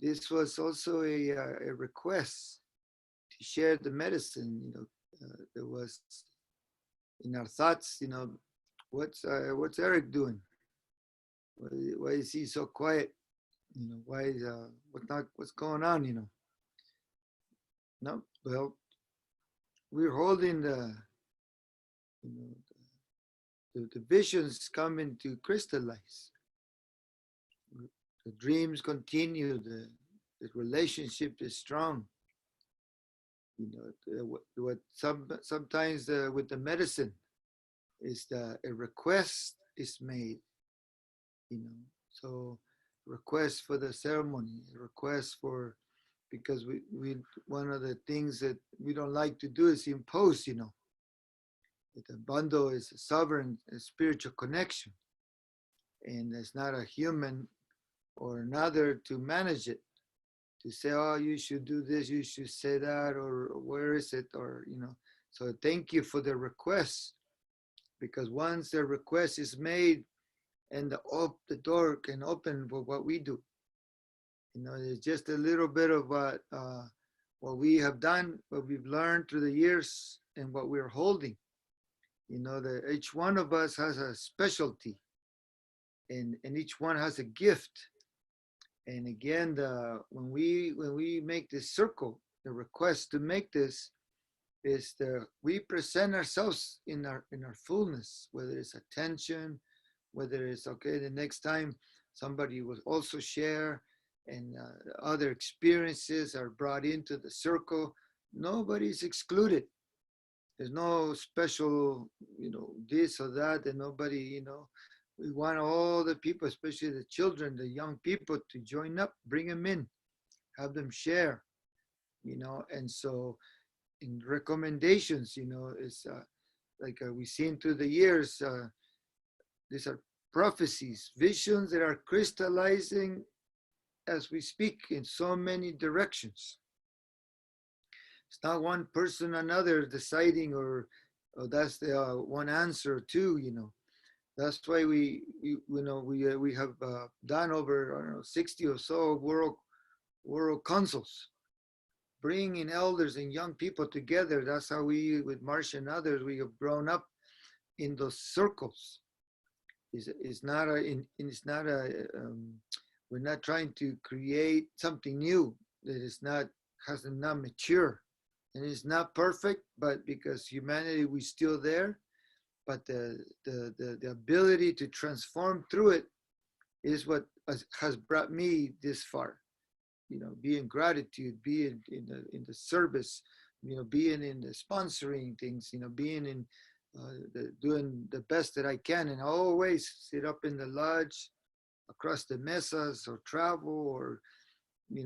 this was also a request to share the medicine. There was in our thoughts. What's Eric doing? Why is he so quiet? Why is what's going on? No, well, we're holding you know the visions coming to crystallize. The dreams continue. The relationship is strong. Sometimes with the medicine is a request is made. So request for the ceremony, request for, because we one of the things that we don't like to do is impose. The bando is a sovereign, a spiritual connection, and it's not a human or another to manage it, to say, oh, you should do this, you should say that, or where is it, or so thank you for the request, because once the request is made and the door can open for what we do. It's just a little bit of what we have done, what we've learned through the years, and what we're holding. That each one of us has a specialty, and each one has a gift. And again, when we make this circle, the request to make this is we present ourselves in our fullness, whether it's attention, whether it's okay. The next time somebody will also share, and other experiences are brought into the circle. Nobody's excluded. There's no special, this or that, and nobody, we want all the people, especially the children, the young people, to join up, bring them in, have them share, and so in recommendations, it's like we've seen through the years, these are prophecies, visions that are crystallizing as we speak in so many directions. It's not one person or another deciding, or that's the one answer too. That's why we have done over, I don't know, 60 or so world councils, bringing elders and young people together. That's how we, with Marcia and others, we have grown up in those circles. It's not we're not trying to create something new that hasn't not mature, and it's not perfect, but because humanity, we're still there. But the ability to transform through it is what has brought me this far. Be in gratitude, be in the service, being in the sponsoring things, being in doing the best that I can, and always sit up in the lodge, across the mesas, or travel, or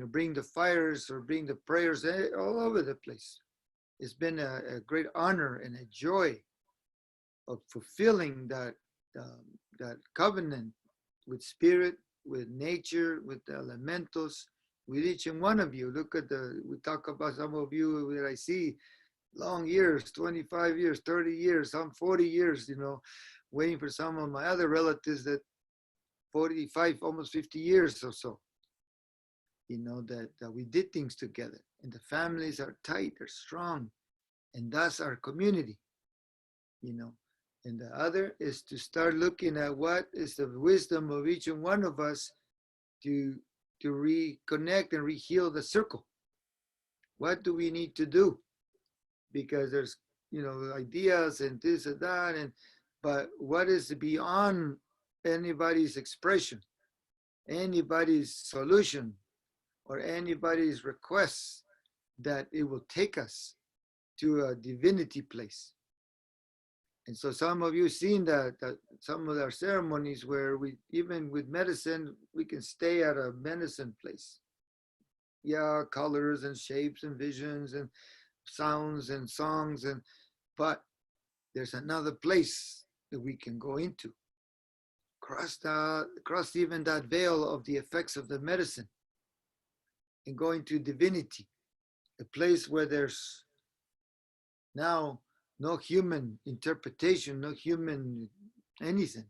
bring the fires, or bring the prayers, all over the place. It's been a great honor and a joy of fulfilling that covenant with spirit, with nature, with the elementals, with each and one of you. We talk about some of you that I see long years, 25 years, 30 years, some 40 years, waiting for some of my other relatives that 45, almost 50 years or so, that we did things together, and the families are tight, they're strong, and that's our community, and the other is to start looking at what is the wisdom of each and one of us to reconnect and reheal the circle. What do we need to do? Because there's, ideas and this and that, but what is beyond anybody's expression, anybody's solution, or anybody's request, that it will take us to a divinity place. And so some of you seen that some of our ceremonies where we, even with medicine, we can stay at a medicine place. Yeah, colors and shapes and visions and sounds and songs, but there's another place that we can go into. Cross even that veil of the effects of the medicine and go into divinity, a place where there's now no human interpretation, no human anything,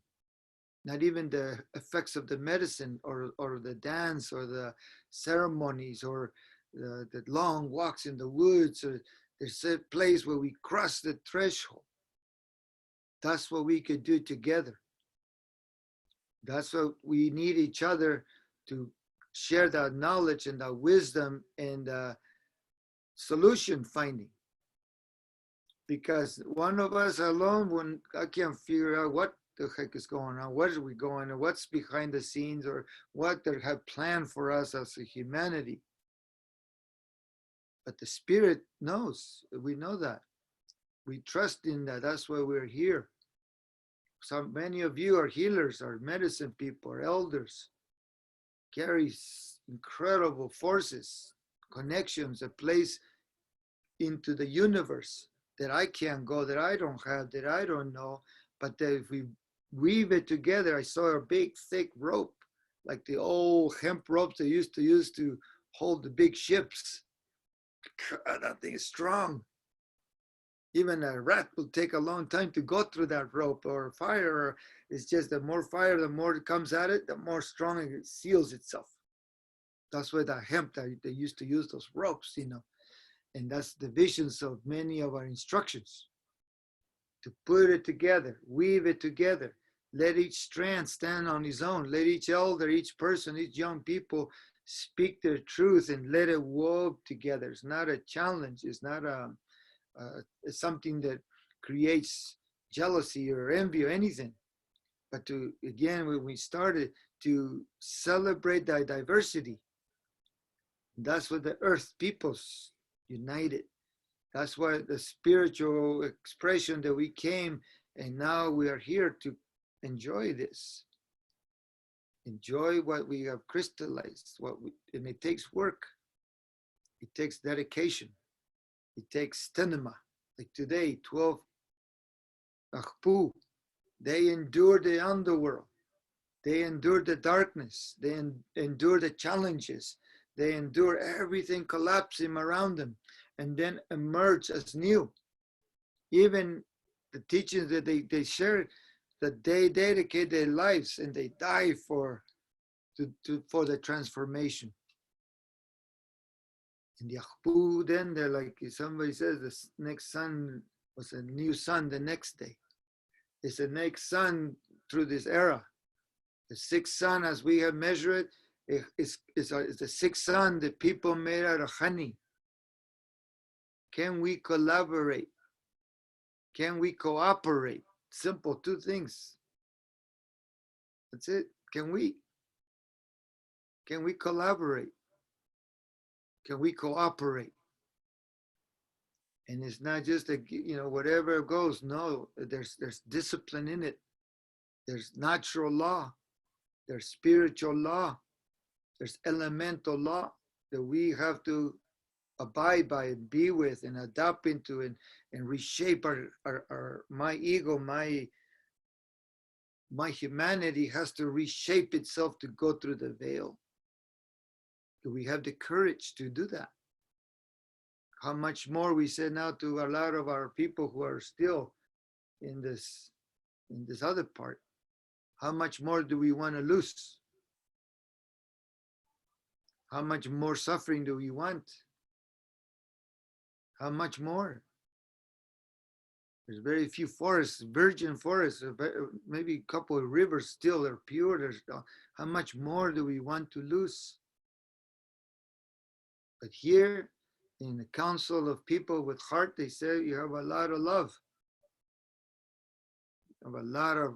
not even the effects of the medicine or the dance or the ceremonies or the long walks in the woods, or there's a place where we cross the threshold. That's what we could do together. That's what we need each other to share that knowledge and that wisdom and solution finding. Because one of us alone, when I can't figure out what the heck is going on, where are we going, or what's behind the scenes, or what they have planned for us as a humanity. But the Spirit knows. We know that. We trust in that. That's why we're here. So many of you are healers, are medicine people, are elders, carries incredible forces, connections, a place into the universe that I can't go, that I don't have, that I don't know. But that if we weave it together, I saw a big, thick rope, like the old hemp ropes they used to use to hold the big ships. God, that thing is strong. Even a rat will take a long time to go through that rope, or fire. It's just the more fire, the more it comes at it, the more strong it seals itself. That's why the hemp, they used to use those ropes, you know. And that's the visions of many of our instructions. To put it together, weave it together. Let each strand stand on its own. Let each elder, each person, each young people speak their truth and let it wove together. It's not a challenge. It's not it's something that creates jealousy or envy or anything. But to, again, when we started, to celebrate that diversity. That's what the earth peoples united. That's why the spiritual expression that we came, and now we are here to enjoy this. Enjoy what we have crystallized. And it takes work. It takes dedication. It takes tenema. Like today, 12 Achpu, they endured the underworld. They endured the darkness. They endured the challenges. They endure everything collapsing around them, and then emerge as new. Even the teachings that they shared, that they dedicate their lives and they die for the transformation. In the Achpu, then they're like, somebody says, the next sun was a new sun the next day. It's the next sun through this era. The sixth sun, as we have measured it, is the sixth sun that people made out of honey. Can we collaborate? Can we cooperate? Simple, two things. That's it. Can we? Can we collaborate? Can we cooperate? And it's not just a, whatever goes. No, there's discipline in it. There's natural law. There's spiritual law. There's elemental law that we have to abide by and be with and adapt into and reshape my ego, my humanity has to reshape itself to go through the veil. Do we have the courage to do that? How much more we say now to a lot of our people who are still in this other part. How much more do we want to lose? How much more suffering do we want? How much more? There's very few forests, virgin forests, maybe a couple of rivers still are pure. How much more do we want to lose? But here in the council of people with heart, they say you have a lot of love. You have a lot of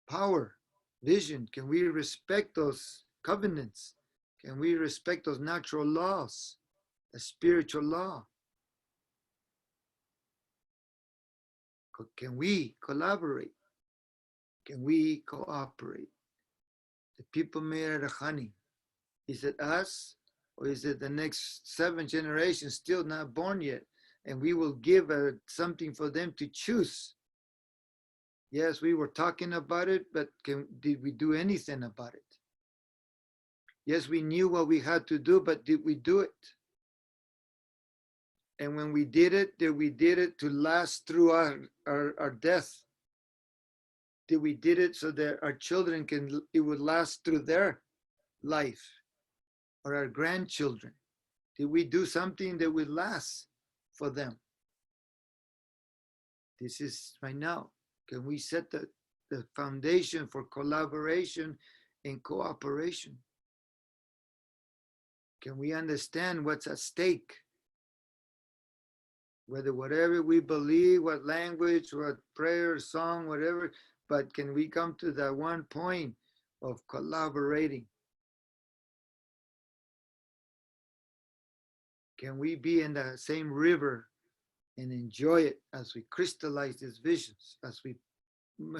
power, vision. Can we respect those covenants? Can we respect those natural laws, the spiritual law? Can we collaborate? Can we cooperate? The people made out of honey. Is it us, or is it the next 7 generations still not born yet? And we will give something for them to choose. Yes, we were talking about it, but did we do anything about it? Yes, we knew what we had to do, but did we do it? And when we did it to last through our death? Did we did it so that our children it would last through their life, or our grandchildren? Did we do something that would last for them? This is right now. Can we set the foundation for collaboration and cooperation? Can we understand what's at stake? Whether whatever we believe, what language, what prayer, song, whatever, but can we come to that one point of collaborating? Can we be in the same river and enjoy it as we crystallize these visions, as we,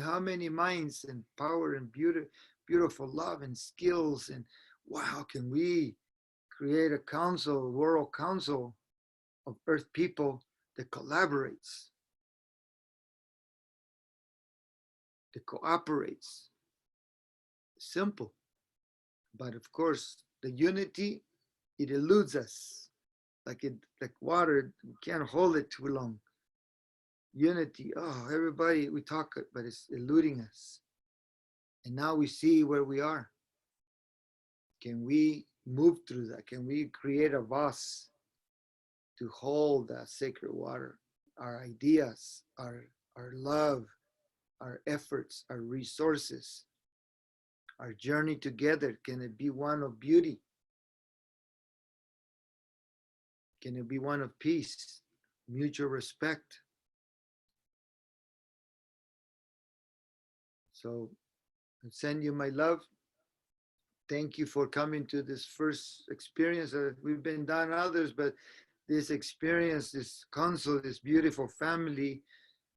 how many minds and power and beautiful love and skills, and wow, can we create a council, world council of earth people that collaborates, that cooperates. Simple, but of course the unity, it eludes us like water. We can't hold it too long. Unity, oh, everybody, we talk it, but it's eluding us. And now we see where we are. Can we move through that? Can we create a vase to hold that sacred water, our ideas, our love, our efforts, our resources, our journey together? Can it be one of beauty? Can it be one of peace, mutual respect? So I send you my love. Thank you for coming to this first experience. We've been done others, but this experience, this council, this beautiful family,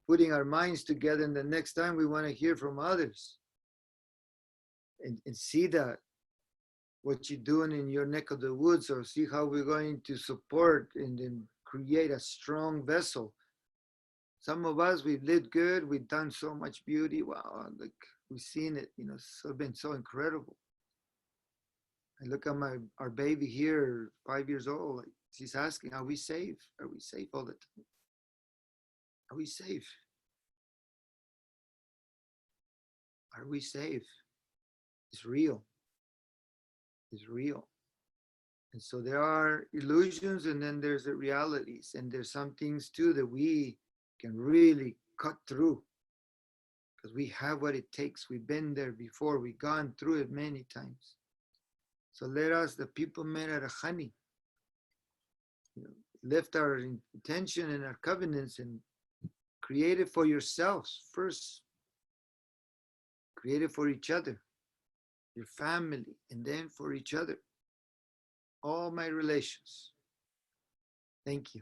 putting our minds together, and the next time we want to hear from others and see that what you're doing in your neck of the woods, or see how we're going to support and then create a strong vessel. Some of us, we've lived good, we've done so much beauty. Wow, like we've seen it, it's been so incredible. I look at our baby here, 5 years old, like she's asking, are we safe? Are we safe all the time? Are we safe? Are we safe? It's real. It's real. And so there are illusions, and then there's the realities, and there's some things too that we can really cut through because we have what it takes. We've been there before. We've gone through it many times. So let us, the people made out of honey, lift our intention and our covenants and create it for yourselves first. Create it for each other, your family, and then for each other. All my relations. Thank you.